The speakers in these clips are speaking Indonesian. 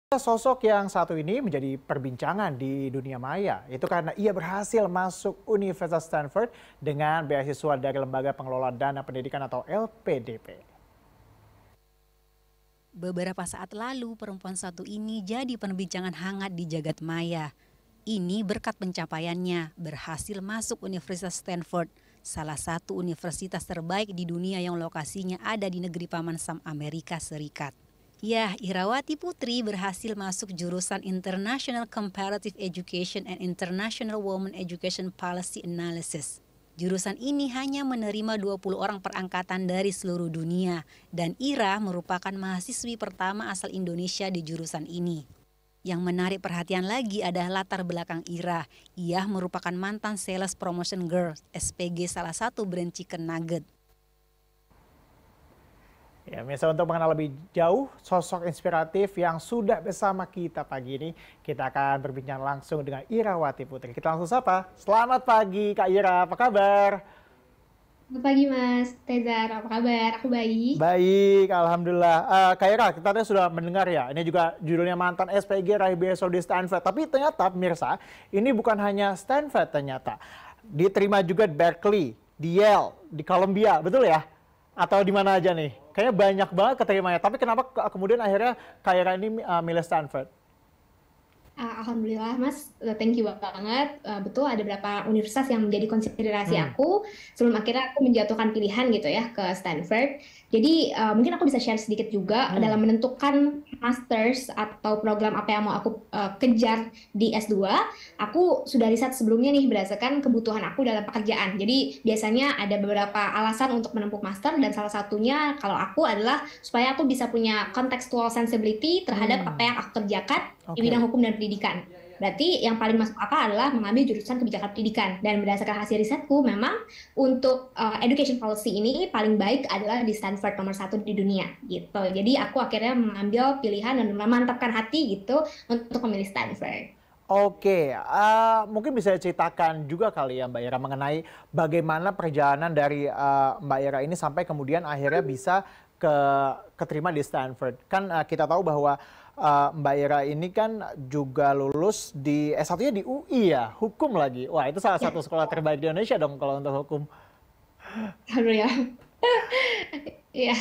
Sosok yang satu ini menjadi perbincangan di dunia maya. Itu karena ia berhasil masuk Universitas Stanford dengan beasiswa dari Lembaga Pengelola Dana Pendidikan atau LPDP. Beberapa saat lalu, perempuan satu ini jadi perbincangan hangat di jagat maya. Ini berkat pencapaiannya, berhasil masuk Universitas Stanford, salah satu universitas terbaik di dunia yang lokasinya ada di negeri Paman Sam, Amerika Serikat. Ya, Irawati Putri berhasil masuk jurusan International Comparative Education and International Women Education Policy Analysis. Jurusan ini hanya menerima 20 orang per angkatan dari seluruh dunia, dan Ira merupakan mahasiswi pertama asal Indonesia di jurusan ini. Yang menarik perhatian lagi adalah latar belakang Ira. Ia merupakan mantan Sales Promotion Girl, SPG salah satu brand chicken nugget. Ya, misal untuk mengenal lebih jauh sosok inspiratif yang sudah bersama kita pagi ini, kita akan berbincang langsung dengan Irawati Putri. Kita langsung sapa. Selamat pagi Kak Ira, apa kabar? Selamat pagi Mas Tezar, apa kabar? Aku baik. Baik, Alhamdulillah. Kak Ira, kita tadi sudah mendengar ya, ini juga judulnya mantan SPG raih beasiswa di Stanford. Tapi ternyata pemirsa, ini bukan hanya Stanford ternyata. Diterima juga di Berkeley, di Yale, di Columbia, betul ya? Atau di mana aja nih? Kayaknya banyak banget keterimanya. Tapi kenapa kemudian akhirnya Kak Ira ini milih Stanford? Alhamdulillah Mas, thank you banget. Betul ada beberapa universitas yang menjadi konsiderasi aku sebelum akhirnya aku menjatuhkan pilihan gitu ya ke Stanford. Jadi mungkin aku bisa share sedikit juga dalam menentukan masters atau program apa yang mau aku kejar di S2. Aku sudah riset sebelumnya nih berdasarkan kebutuhan aku dalam pekerjaan. Jadi biasanya ada beberapa alasan untuk menempuh master dan salah satunya kalau aku adalah supaya aku bisa punya contextual sensibility terhadap apa yang aku kerjakan di bidang hukum dan pendidikan. Berarti yang paling masuk akal adalah mengambil jurusan kebijakan pendidikan. Dan berdasarkan hasil risetku, memang untuk education policy ini paling baik adalah di Stanford nomor 1 di dunia. Gitu. Jadi aku akhirnya mengambil pilihan dan memantapkan hati gitu untuk memilih Stanford. Oke, mungkin bisa ceritakan juga kali ya Mbak Ira mengenai bagaimana perjalanan dari Mbak Ira ini sampai kemudian akhirnya bisa keterima di Stanford. Kan kita tahu bahwa Mbak Ira ini kan juga lulus di S1-nya di UI ya, hukum lagi. Wah, itu salah satu sekolah terbaik di Indonesia dong kalau untuk hukum. Alhamdulillah. Ya,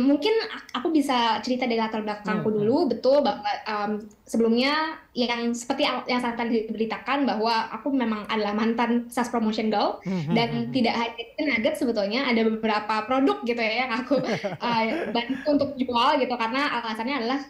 mungkin aku bisa cerita dari latar belakangku dulu. Betul bahwa sebelumnya yang seperti yang saya tadi diberitakan bahwa aku memang adalah mantan sales promotion girl dan tidak hanya itu nugget, sebetulnya ada beberapa produk gitu ya yang aku bantu untuk jual gitu karena alasannya adalah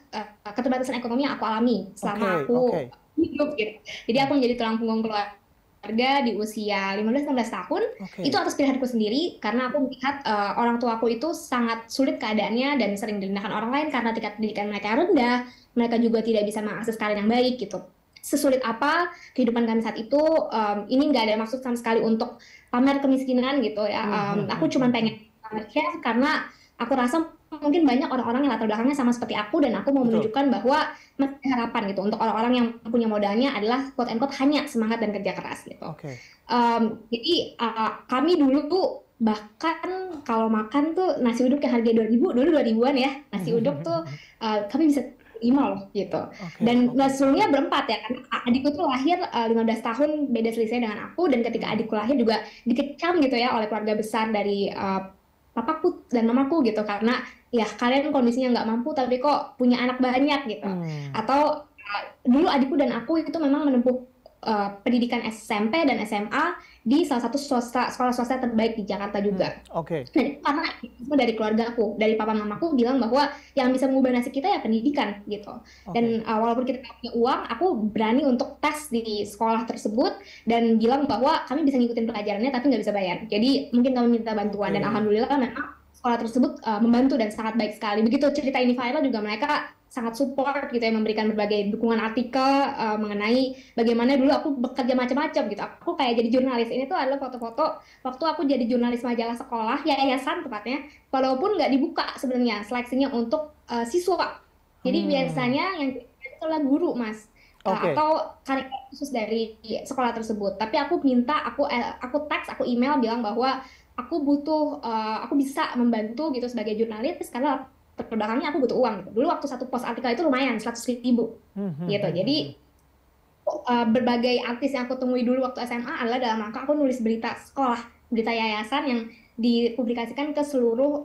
keterbatasan ekonomi yang aku alami selama aku hidup gitu. Jadi aku menjadi tulang punggung keluarga di usia 15-16 tahun, itu atas pilihanku sendiri karena aku melihat orang tuaku itu sangat sulit keadaannya dan sering direndahkan orang lain karena tingkat pendidikan mereka rendah, mereka juga tidak bisa mengakses karir yang baik gitu. Sesulit apa kehidupan kami saat itu, ini nggak ada maksud sama sekali untuk pamer kemiskinan gitu ya. Aku cuma pengen share karena aku rasa mungkin banyak orang-orang yang latar belakangnya sama seperti aku dan aku mau menunjukkan bahwa masih ada harapan gitu untuk orang-orang yang punya modalnya adalah quote and quote hanya semangat dan kerja keras gitu. Jadi kami dulu tuh bahkan kalau makan tuh nasi uduk yang harga 2.000 dulu 2000-an ya, nasi uduk tuh kami bisa 5 loh gitu. Dan sebelumnya berempat ya, karena adikku tuh lahir 15 tahun beda selisih dengan aku, dan ketika adikku lahir juga dikecam gitu ya oleh keluarga besar dari papaku dan mamaku gitu, karena ya kalian kondisinya nggak mampu tapi kok punya anak banyak gitu. Atau dulu adikku dan aku itu memang menempuh pendidikan SMP dan SMA di salah satu sekolah swasta terbaik di Jakarta juga. Dan itu karena itu dari keluarga aku, dari papa mamaku bilang bahwa yang bisa mengubah nasib kita ya pendidikan gitu. Dan walaupun kita nggak punya uang, aku berani untuk tes di sekolah tersebut dan bilang bahwa kami bisa ngikutin pelajarannya tapi nggak bisa bayar. Jadi mungkin kami minta bantuan dan alhamdulillah memang sekolah tersebut membantu dan sangat baik sekali. Begitu cerita ini viral juga mereka sangat support gitu ya, memberikan berbagai dukungan artikel mengenai bagaimana dulu aku bekerja macam-macam gitu. Aku kayak jadi jurnalis. Ini tuh adalah foto-foto waktu aku jadi jurnalis majalah sekolah, yayasan tepatnya, walaupun nggak dibuka sebenarnya seleksinya untuk siswa. Jadi biasanya yang itu adalah guru, Mas. Atau karyawan khusus dari sekolah tersebut. Tapi aku minta, aku teks, aku email bilang bahwa aku butuh, aku bisa membantu gitu sebagai jurnalis karena latar belakangnya aku butuh uang gitu. Dulu waktu satu post artikel itu lumayan 100.000 gitu. Jadi berbagai artis yang aku temui dulu waktu SMA adalah dalam rangka aku nulis berita sekolah, berita yayasan yang dipublikasikan ke seluruh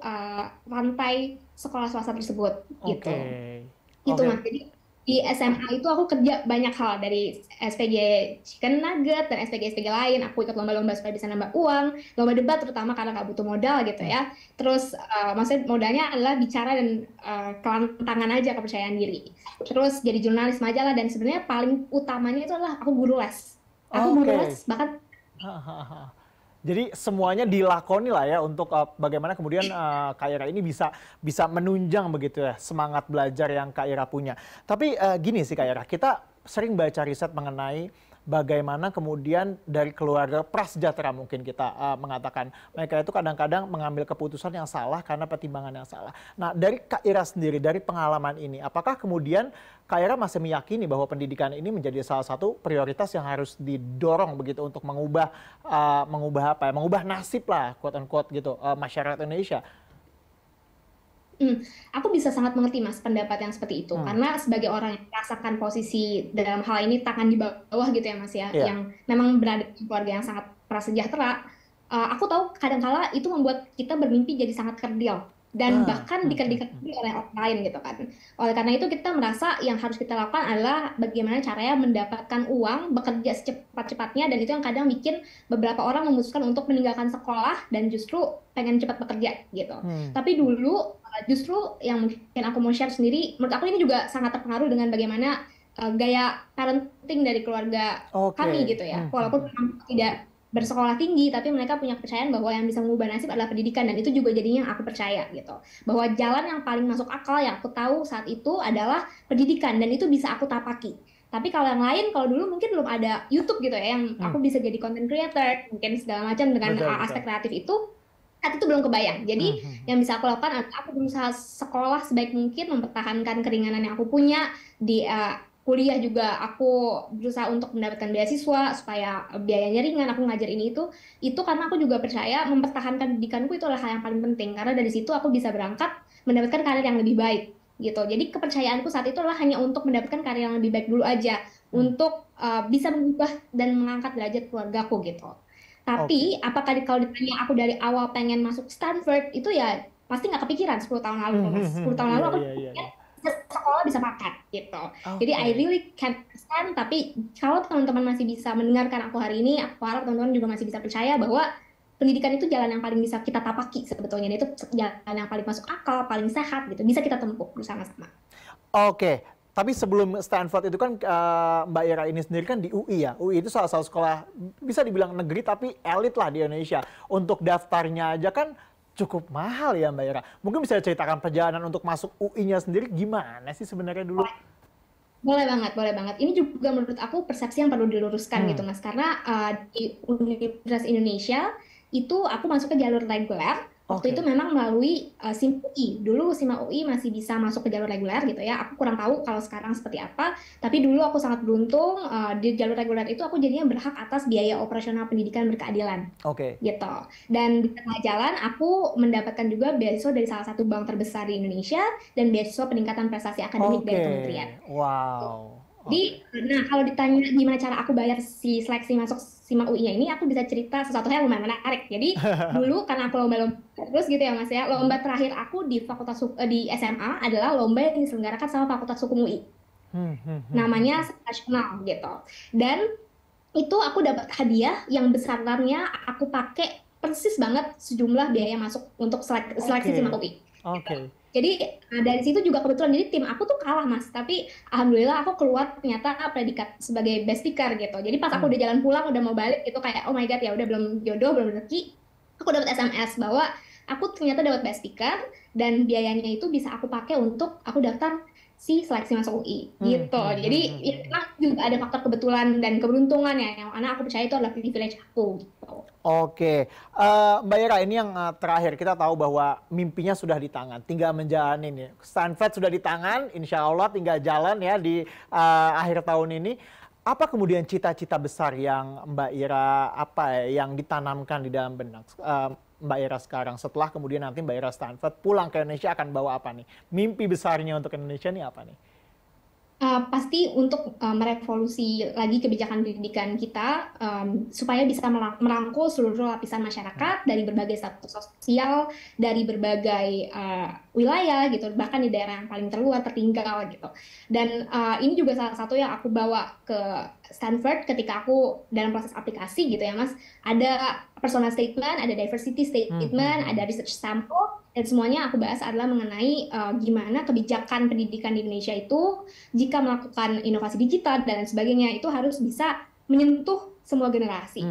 rantai sekolah swasta tersebut gitu. Gitu Oke. Mas. Jadi di SMA itu aku kerja banyak hal dari SPG Chicken Nugget dan SPG-SPG lain. Aku ikut lomba-lomba supaya bisa nambah uang, lomba debat terutama karena nggak butuh modal gitu ya. Terus maksudnya modalnya adalah bicara dan kelantangan aja, kepercayaan diri. Terus jadi jurnalis majalah dan sebenarnya paling utamanya itu adalah aku guru les. Aku guru Oke. les bahkan Jadi semuanya dilakoni lah ya untuk bagaimana kemudian Kak Ira ini bisa menunjang begitu ya semangat belajar yang Kak Ira punya. Tapi gini sih Kak Ira, kita sering baca riset mengenai bagaimana kemudian dari keluarga prasejahtera mungkin kita mengatakan mereka itu kadang-kadang mengambil keputusan yang salah karena pertimbangan yang salah. Nah dari Kak Ira sendiri, dari pengalaman ini, apakah kemudian Kak Ira masih meyakini bahwa pendidikan ini menjadi salah satu prioritas yang harus didorong begitu untuk mengubah nasib lah quote unquote gitu masyarakat Indonesia? Aku bisa sangat mengerti Mas pendapat yang seperti itu karena sebagai orang yang merasakan posisi dalam hal ini tangan di bawah gitu ya Mas ya, Iya. yang memang berada di keluarga yang sangat prasejahtera, aku tahu kadangkala itu membuat kita bermimpi jadi sangat kerdil dan bahkan dikerdil oleh orang lain gitu kan. Oleh karena itu kita merasa yang harus kita lakukan adalah bagaimana caranya mendapatkan uang, bekerja secepat-cepatnya, dan itu yang kadang bikin beberapa orang memutuskan untuk meninggalkan sekolah dan justru pengen cepat bekerja gitu. Tapi dulu justru yang mungkin aku mau share sendiri, menurut aku ini juga sangat terpengaruh dengan bagaimana gaya parenting dari keluarga kami gitu ya. Walaupun memang tidak bersekolah tinggi, tapi mereka punya kepercayaan bahwa yang bisa mengubah nasib adalah pendidikan, dan itu juga jadinya yang aku percaya gitu. Bahwa jalan yang paling masuk akal yang aku tahu saat itu adalah pendidikan, dan itu bisa aku tapaki. Tapi kalau yang lain, kalau dulu mungkin belum ada YouTube gitu ya, yang aku bisa jadi content creator, mungkin segala macam dengan aspek kreatif itu, saat itu belum kebayang. Jadi yang bisa aku lakukan adalah aku berusaha sekolah sebaik mungkin, mempertahankan keringanan yang aku punya di kuliah juga. Aku berusaha untuk mendapatkan beasiswa supaya biayanya ringan, aku ngajar ini itu karena aku juga percaya mempertahankan pendidikanku itu adalah hal yang paling penting, karena dari situ aku bisa berangkat mendapatkan karir yang lebih baik gitu. Jadi kepercayaanku saat itu adalah hanya untuk mendapatkan karir yang lebih baik dulu aja, untuk bisa mengubah dan mengangkat derajat keluargaku gitu. Tapi apakah kalau ditanya aku dari awal pengen masuk Stanford, itu ya pasti nggak kepikiran 10 tahun lalu Mas. 10 tahun lalu aku pikir sekolah bisa makan gitu. Jadi I really can't understand, tapi kalau teman-teman masih bisa mendengarkan aku hari ini, aku harap teman-teman juga masih bisa percaya bahwa pendidikan itu jalan yang paling bisa kita tapaki sebetulnya. Itu jalan yang paling masuk akal, paling sehat gitu. Bisa kita tempuh bersama-sama. Oke, tapi sebelum Stanford itu kan Mbak Ira ini sendiri kan di UI ya. UI itu salah satu sekolah bisa dibilang negeri tapi elit lah di Indonesia. Untuk daftarnya aja kan cukup mahal ya Mbak Ira. Mungkin bisa ceritakan perjalanan untuk masuk UI-nya sendiri gimana sih sebenarnya dulu? Boleh banget, boleh banget. Ini juga menurut aku persepsi yang perlu diluruskan gitu Mas. Karena di Universitas Indonesia itu aku masuk ke jalur reguler. Waktu itu memang melalui SIM UI. Dulu SIM UI masih bisa masuk ke jalur reguler gitu ya. Aku kurang tahu kalau sekarang seperti apa. Tapi dulu aku sangat beruntung di jalur reguler itu aku jadinya berhak atas biaya operasional pendidikan berkeadilan. Gitu. Dan di tengah jalan aku mendapatkan juga beasiswa dari salah satu bank terbesar di Indonesia dan beasiswa peningkatan prestasi akademik dari kementerian. Wow. Jadi, nah kalau ditanya gimana cara aku bayar si seleksi masuk SIMA UI-nya ini, aku bisa cerita sesuatu yang lumayan menarik. Jadi dulu karena aku lomba-lomba terus gitu ya Mas ya, lomba terakhir aku di di SMA adalah lomba yang diselenggarakan sama Fakultas Hukum UI. Namanya nasional gitu. Dan itu aku dapat hadiah yang besarannya aku pakai persis banget sejumlah biaya masuk untuk seleksi SIMA UI. Jadi dari situ juga kebetulan, jadi tim aku tuh kalah Mas, tapi alhamdulillah aku keluar ternyata predikat sebagai best speaker gitu. Jadi pas aku udah jalan pulang, udah mau balik itu kayak oh my god ya udah belum jodoh, belum rezeki, aku dapat SMS bahwa aku ternyata dapat best speaker dan biayanya itu bisa aku pakai untuk aku daftar si seleksi masuk UI gitu. Jadi ya memang juga ada faktor kebetulan dan keberuntungan ya, yang mana aku percaya itu adalah privilege aku gitu. Mbak Ira, ini yang terakhir, kita tahu bahwa mimpinya sudah di tangan, tinggal menjalani nih. Stanford sudah di tangan, insya Allah tinggal jalan ya di akhir tahun ini. Apa kemudian cita-cita besar yang Mbak Ira yang ditanamkan di dalam benak? Mbak Ira sekarang? Setelah kemudian nanti Mbak Ira Stanford pulang ke Indonesia akan bawa apa nih? Mimpi besarnya untuk Indonesia nih apa nih? Pasti untuk merevolusi lagi kebijakan pendidikan kita supaya bisa merangkul seluruh lapisan masyarakat dari berbagai status sosial, dari berbagai wilayah gitu, bahkan di daerah yang paling terluar, tertinggal gitu. Dan ini juga salah satu yang aku bawa ke Stanford ketika aku dalam proses aplikasi gitu ya Mas. Ada personal statement, ada diversity statement, ada research sample, dan semuanya aku bahas adalah mengenai gimana kebijakan pendidikan di Indonesia itu jika melakukan inovasi digital dan lain sebagainya itu harus bisa menyentuh semua generasi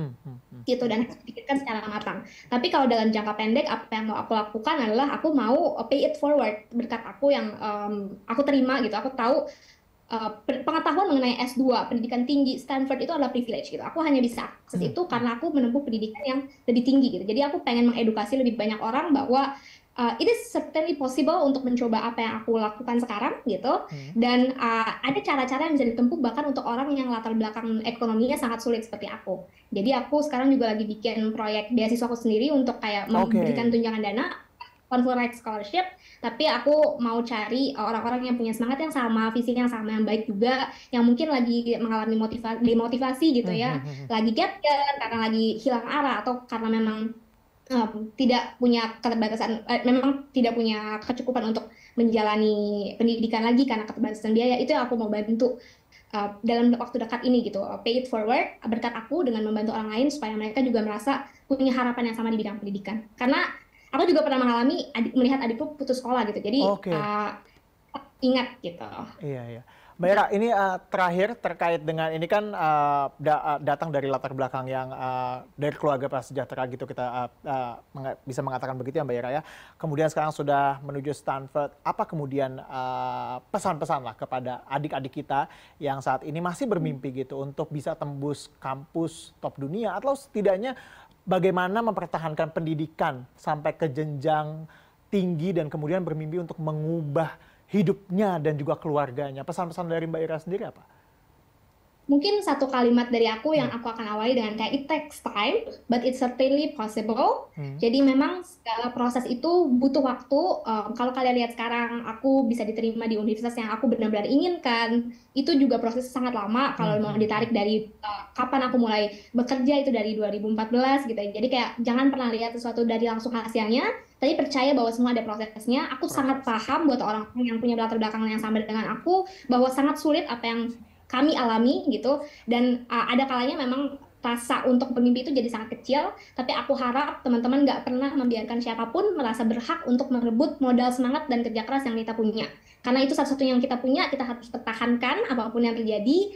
gitu dan harus dipikirkan secara matang. Tapi kalau dalam jangka pendek apa yang mau aku lakukan adalah aku mau pay it forward berkat aku yang aku terima gitu. Aku tahu pengetahuan mengenai S2 pendidikan tinggi Stanford itu adalah privilege gitu. Aku hanya bisa akses itu karena aku menempuh pendidikan yang lebih tinggi gitu. Jadi aku pengen mengedukasi lebih banyak orang bahwa it is certainly possible untuk mencoba apa yang aku lakukan sekarang gitu. Dan ada cara-cara yang bisa ditempuh bahkan untuk orang yang latar belakang ekonominya sangat sulit seperti aku. Jadi aku sekarang juga lagi bikin proyek beasiswa aku sendiri untuk kayak memberikan tunjangan dana Fulbright Scholarship, tapi aku mau cari orang-orang yang punya semangat yang sama, visi yang sama, yang baik juga, yang mungkin lagi mengalami demotivasi gitu ya, lagi gap year karena lagi hilang arah atau karena memang tidak punya keterbatasan, memang tidak punya kecukupan untuk menjalani pendidikan lagi karena keterbatasan biaya. Itu yang aku mau bantu dalam waktu dekat ini gitu, pay it forward berkat aku dengan membantu orang lain supaya mereka juga merasa punya harapan yang sama di bidang pendidikan. Karena aku juga pernah mengalami melihat adikku putus sekolah gitu, jadi ingat gitu. Iya. Mbak Ira, ini terakhir terkait dengan ini kan datang dari latar belakang yang dari keluarga prasejahtera gitu, kita bisa mengatakan begitu ya Mbak Ira ya. Kemudian sekarang sudah menuju Stanford, apa kemudian pesan-pesan lah kepada adik-adik kita yang saat ini masih bermimpi gitu untuk bisa tembus kampus top dunia, atau setidaknya bagaimana mempertahankan pendidikan sampai ke jenjang tinggi dan kemudian bermimpi untuk mengubah hidupnya dan juga keluarganya. Pesan-pesan dari Mbak Ira sendiri apa? Mungkin satu kalimat dari aku yang aku akan awali dengan kayak it takes time, but it's certainly possible. Jadi memang segala proses itu butuh waktu. Kalau kalian lihat sekarang, aku bisa diterima di universitas yang aku benar-benar inginkan. Itu juga proses sangat lama. Kalau mau ditarik dari kapan aku mulai bekerja itu dari 2014 gitu. Jadi kayak jangan pernah lihat sesuatu dari langsung hasilnya, tapi percaya bahwa semua ada prosesnya. Aku sangat paham buat orang yang punya latar belakang yang sama dengan aku, bahwa sangat sulit apa yang kami alami gitu, dan ada kalanya memang rasa untuk bermimpi itu jadi sangat kecil, tapi aku harap teman-teman nggak pernah membiarkan siapapun merasa berhak untuk merebut modal semangat dan kerja keras yang kita punya, karena itu satu-satunya yang kita punya, kita harus pertahankan apapun yang terjadi.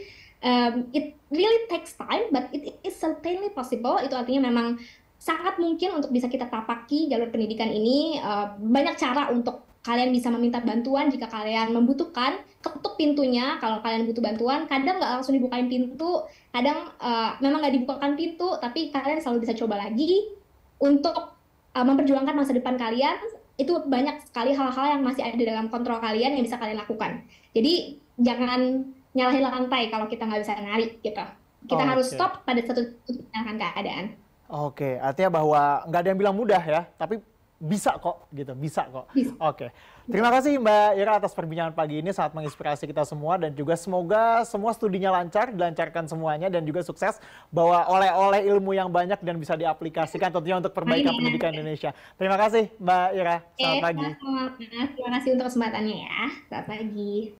It really takes time, but it is certainly possible. Itu artinya memang sangat mungkin untuk bisa kita tapaki jalur pendidikan ini. Banyak cara untuk kalian bisa meminta bantuan jika kalian membutuhkan, ketuk pintunya kalau kalian butuh bantuan. Kadang nggak langsung dibukain pintu, kadang memang nggak dibukakan pintu, tapi kalian selalu bisa coba lagi untuk memperjuangkan masa depan kalian. Itu banyak sekali hal-hal yang masih ada dalam kontrol kalian yang bisa kalian lakukan. Jadi jangan nyalahin lantai kalau kita nggak bisa narik gitu. Kita harus stop pada satu titik menyalahkan keadaan. Oke, artinya bahwa nggak ada yang bilang mudah ya, tapi bisa kok gitu, bisa kok. Oke. Terima kasih Mbak Ira atas perbincangan pagi ini, sangat menginspirasi kita semua, dan juga semoga semua studinya lancar, dilancarkan semuanya, dan juga sukses bawa oleh-oleh ilmu yang banyak dan bisa diaplikasikan tentunya untuk perbaikan pendidikan Indonesia. Terima kasih Mbak Ira, selamat pagi. Terima kasih untuk kesempatannya ya, selamat pagi.